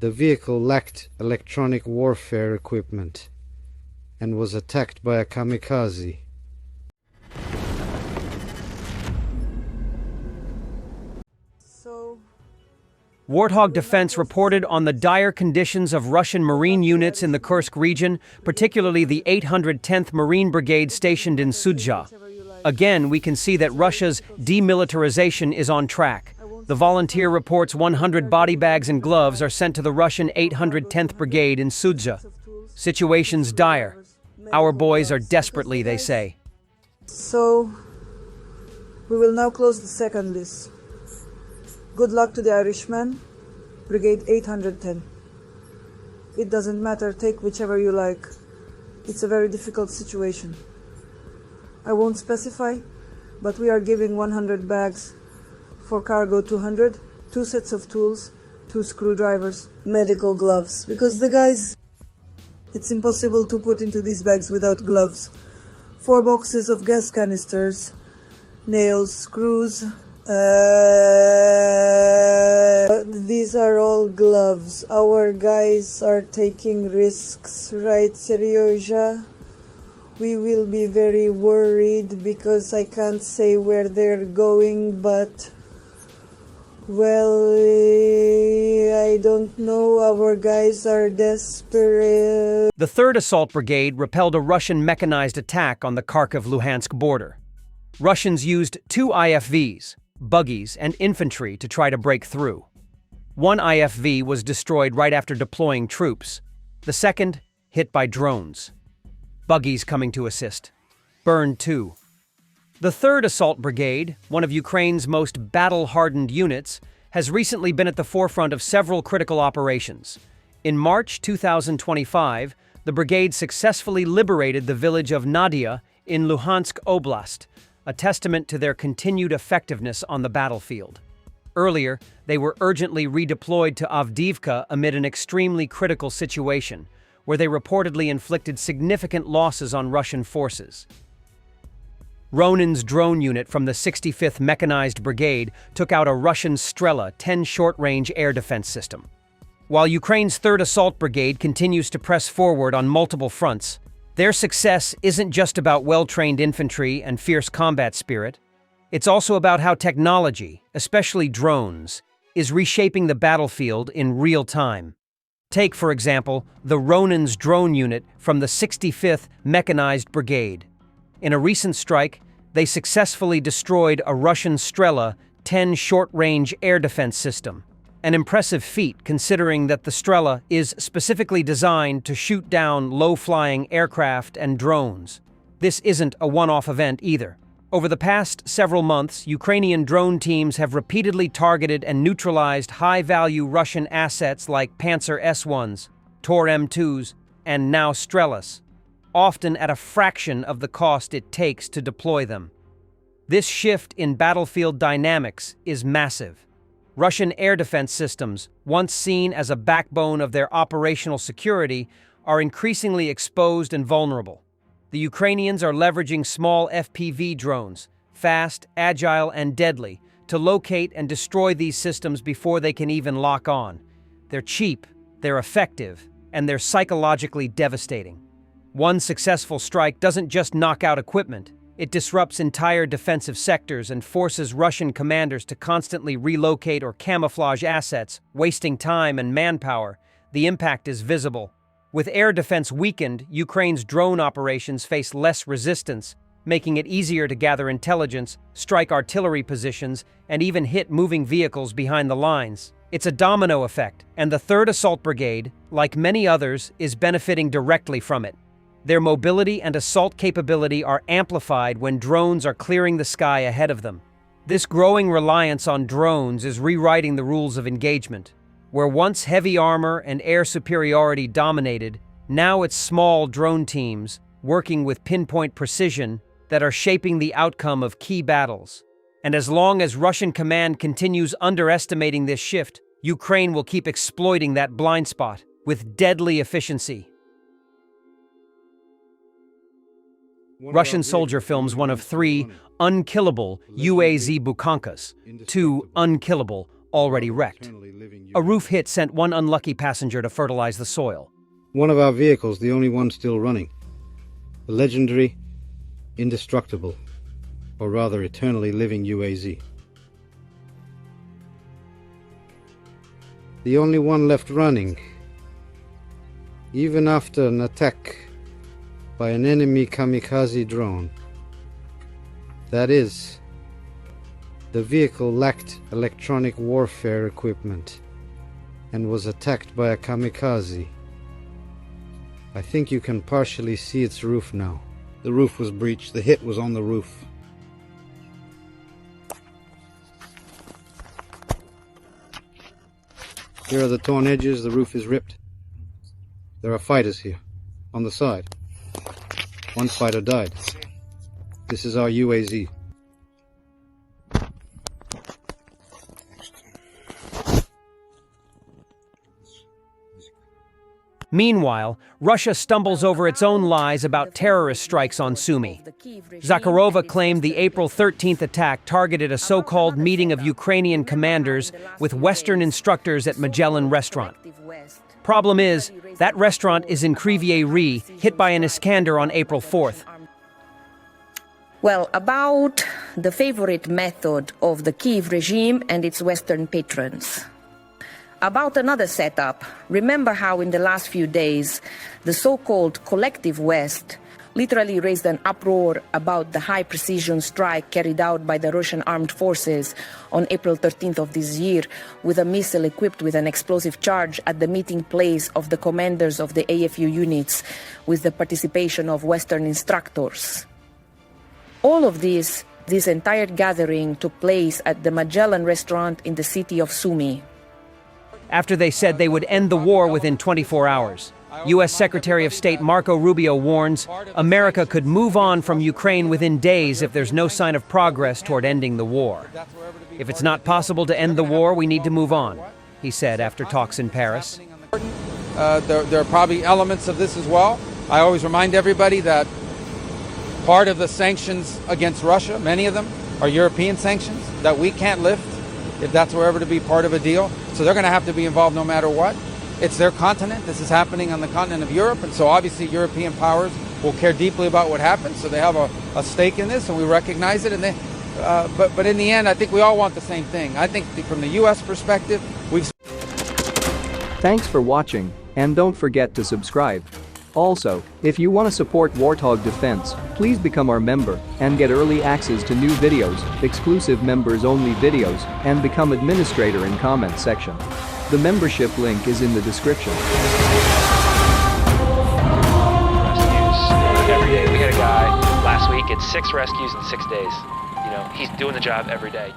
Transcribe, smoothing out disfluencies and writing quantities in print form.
The vehicle lacked electronic warfare equipment and was attacked by a kamikaze. Warthog Defense reported on the dire conditions of Russian Marine units in the Kursk region, particularly the 810th Marine Brigade stationed in Sudzha. Again, we can see that Russia's demilitarization is on track. The volunteer reports 100 body bags and gloves are sent to the Russian 810th Brigade in Sudzha. Situation's dire. Our boys are desperately, they say. So, we will now close the second list. Good luck to the Irishman, Brigade 810. It doesn't matter, take whichever you like. It's a very difficult situation. I won't specify, but we are giving 100 bags for cargo 200, 2 sets of tools, 2 screwdrivers, medical gloves, because the guys, it's impossible to put into these bags without gloves. 4 boxes of gas canisters, nails, screws. These are all gloves. Our guys are taking risks, right, Seryoja? We will be very worried because I can't say where they're going, but, well, I don't know. Our guys are desperate. The 3rd Assault Brigade repelled a Russian mechanized attack on the Kharkiv-Luhansk border. Russians used 2 IFVs, buggies, and infantry to try to break through. 1 IFV was destroyed right after deploying troops. The second, hit by drones. Buggies coming to assist. Burned 2. The 3rd Assault Brigade, one of Ukraine's most battle-hardened units, has recently been at the forefront of several critical operations. In March 2025, the brigade successfully liberated the village of Nadia in Luhansk Oblast, a testament to their continued effectiveness on the battlefield. Earlier, they were urgently redeployed to Avdiivka amid an extremely critical situation, where they reportedly inflicted significant losses on Russian forces. Ronin's drone unit from the 65th Mechanized Brigade took out a Russian Strela 10 short-range air defense system. While Ukraine's 3rd Assault Brigade continues to press forward on multiple fronts, their success isn't just about well-trained infantry and fierce combat spirit. It's also about how technology, especially drones, is reshaping the battlefield in real time. Take, for example, the Ronin's drone unit from the 65th Mechanized Brigade. In a recent strike, they successfully destroyed a Russian Strela 10 short-range air defense system. An impressive feat considering that the Strela is specifically designed to shoot down low-flying aircraft and drones. This isn't a one-off event either. Over the past several months, Ukrainian drone teams have repeatedly targeted and neutralized high-value Russian assets like Pantsir-S, Tor M2s, and now Strelas, often at a fraction of the cost it takes to deploy them. This shift in battlefield dynamics is massive. Russian air defense systems, once seen as a backbone of their operational security, are increasingly exposed and vulnerable. The Ukrainians are leveraging small FPV drones, fast, agile, and deadly, to locate and destroy these systems before they can even lock on. They're cheap, they're effective, and they're psychologically devastating. One successful strike doesn't just knock out equipment, it disrupts entire defensive sectors and forces Russian commanders to constantly relocate or camouflage assets, wasting time and manpower. The impact is visible. With air defense weakened, Ukraine's drone operations face less resistance, making it easier to gather intelligence, strike artillery positions, and even hit moving vehicles behind the lines. It's a domino effect, and the 3rd Assault Brigade, like many others, is benefiting directly from it. Their mobility and assault capability are amplified when drones are clearing the sky ahead of them. This growing reliance on drones is rewriting the rules of engagement. Where once heavy armor and air superiority dominated, now it's small drone teams, working with pinpoint precision, that are shaping the outcome of key battles. And as long as Russian command continues underestimating this shift, Ukraine will keep exploiting that blind spot with deadly efficiency. Russian soldier films one of 3 unkillable UAZ Bukankas, 2 unkillable already wrecked. A roof hit sent one unlucky passenger to fertilize the soil. One of our vehicles, the only one still running. The legendary, indestructible, or rather eternally living UAZ. The only one left running, even after an attack by an enemy kamikaze drone. That is, the vehicle lacked electronic warfare equipment and was attacked by a kamikaze. I think you can partially see its roof now. The roof was breached. The hit was on the roof. Here are the torn edges. The roof is ripped. There are fighters here, on the side. One fighter died. This is our UAZ. Meanwhile, Russia stumbles over its own lies about terrorist strikes on Sumy. Zakharova claimed the April 13th attack targeted a so-called meeting of Ukrainian commanders with Western instructors at Magellan restaurant. Problem is, that restaurant is in Kryvyi Rih, hit by an Iskander on April 4th. Well, about the favorite method of the Kiev regime and its Western patrons. About another setup, remember how in the last few days, the so-called collective West literally raised an uproar about the high-precision strike carried out by the Russian armed forces on April 13th of this year with a missile equipped with an explosive charge at the meeting place of the commanders of the AFU units with the participation of Western instructors. All of this entire gathering took place at the Magellan restaurant in the city of Sumy. After they said they would end the war within 24 hours. U.S. Secretary of State Marco Rubio warns America could move on from Ukraine within days if there's no sign of progress toward ending the war. If it's not possible to end the war, we need to move on, he said after talks in Paris. There are probably elements of this as well. I always remind everybody that part of the sanctions against Russia, many of them, are European sanctions that we can't lift if that's ever to be part of a deal. So they're going to have to be involved no matter what. It's their continent. This is happening on the continent of Europe. And so obviously European powers will care deeply about what happens. So they have a stake in this, and we recognize it. And but in the end, I think we all want the same thing. I think from the U.S. perspective, we've... Thanks for watching, and don't forget to subscribe. Also, if you want to support Warthog Defense, please become our member and get early access to new videos, exclusive members-only videos, and become administrator in comment section. The membership link is in the description. Rescues every day. We had a guy last week, it's 6 rescues in 6 days. You know, he's doing the job every day.